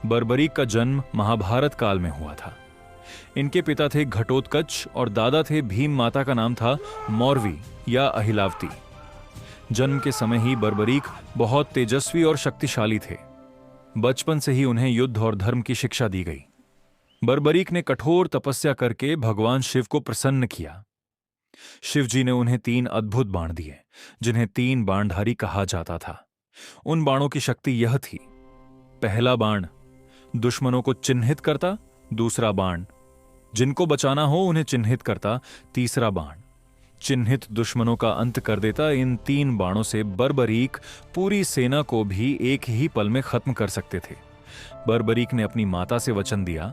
बर्बरीक का जन्म महाभारत काल में हुआ था। इनके पिता थे घटोत्कच और दादा थे भीम। माता का नाम था मौरवी या अहिलावती। जन्म के समय ही बर्बरीक बहुत तेजस्वी और शक्तिशाली थे। बचपन से ही उन्हें युद्ध और धर्म की शिक्षा दी गई। बर्बरीक ने कठोर तपस्या करके भगवान शिव को प्रसन्न किया। शिव जी ने उन्हें 3 अद्भुत बाण दिए, जिन्हें 3 बाणधारी कहा जाता था। उन बाणों की शक्ति यह थी: पहला बाण दुश्मनों को चिन्हित करता, दूसरा बाण जिनको बचाना हो उन्हें चिन्हित करता, तीसरा बाण चिन्हित दुश्मनों का अंत कर देता। इन 3 बाणों से बर्बरीक पूरी सेना को भी एक ही पल में खत्म कर सकते थे। बर्बरीक ने अपनी माता से वचन दिया,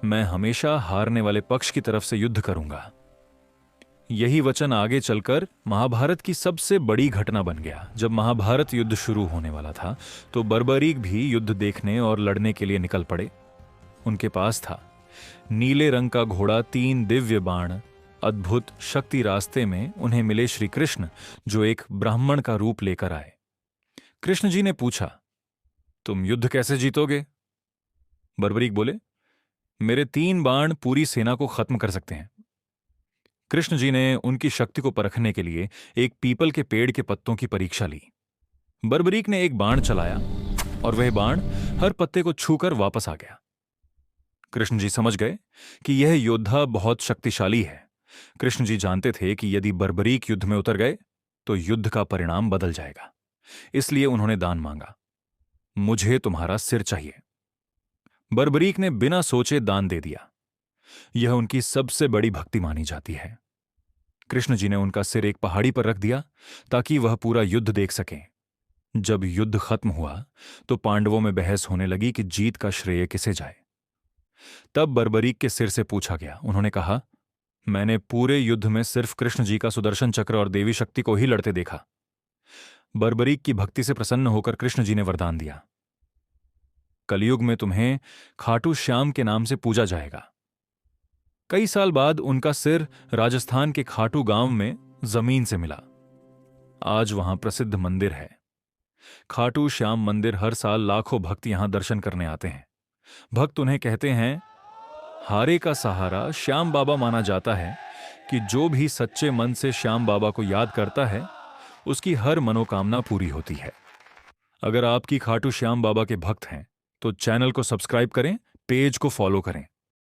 मैं हमेशा हारने वाले पक्ष की तरफ से युद्ध करूंगा। यही वचन आगे चलकर महाभारत की सबसे बड़ी घटना बन गया। जब महाभारत युद्ध शुरू होने वाला था तो बर्बरीक भी युद्ध देखने और लड़ने के लिए निकल पड़े। उनके पास था नीले रंग का घोड़ा, 3 दिव्य बाण, अद्भुत शक्ति। रास्ते में उन्हें मिले श्री कृष्ण, जो एक ब्राह्मण का रूप लेकर आए। कृष्ण जी ने पूछा, तुम युद्ध कैसे जीतोगे? बर्बरीक बोले, मेरे 3 बाण पूरी सेना को खत्म कर सकते हैं। कृष्ण जी ने उनकी शक्ति को परखने के लिए एक पीपल के पेड़ के पत्तों की परीक्षा ली। बर्बरीक ने एक बाण चलाया और वह बाण हर पत्ते को छूकर वापस आ गया। कृष्ण जी समझ गए कि यह योद्धा बहुत शक्तिशाली है। कृष्ण जी जानते थे कि यदि बर्बरीक युद्ध में उतर गए तो युद्ध का परिणाम बदल जाएगा। इसलिए उन्होंने दान मांगा, मुझे तुम्हारा सिर चाहिए। बर्बरीक ने बिना सोचे दान दे दिया। यह उनकी सबसे बड़ी भक्ति मानी जाती है। कृष्ण जी ने उनका सिर एक पहाड़ी पर रख दिया ताकि वह पूरा युद्ध देख सकें। जब युद्ध खत्म हुआ तो पांडवों में बहस होने लगी कि जीत का श्रेय किसे जाए। तब बर्बरीक के सिर से पूछा गया। उन्होंने कहा, मैंने पूरे युद्ध में सिर्फ कृष्ण जी का सुदर्शन चक्र और देवी शक्ति को ही लड़ते देखा। बर्बरीक की भक्ति से प्रसन्न होकर कृष्ण जी ने वरदान दिया, कलयुग में तुम्हें खाटू श्याम के नाम से पूजा जाएगा। कई साल बाद उनका सिर राजस्थान के खाटू गांव में जमीन से मिला। आज वहां प्रसिद्ध मंदिर है। खाटू श्याम मंदिर हर साल लाखों भक्त यहां दर्शन करने आते हैं। भक्त उन्हें कहते हैं हारे का सहारा। श्याम बाबा माना जाता है कि जो भी सच्चे मन से श्याम बाबा को याद करता है उसकी हर मनोकामना पूरी होती है। अगर आपकी खाटू श्याम बाबा के भक्त हैं तो चैनल को सब्सक्राइब करें, पेज को फॉलो करें।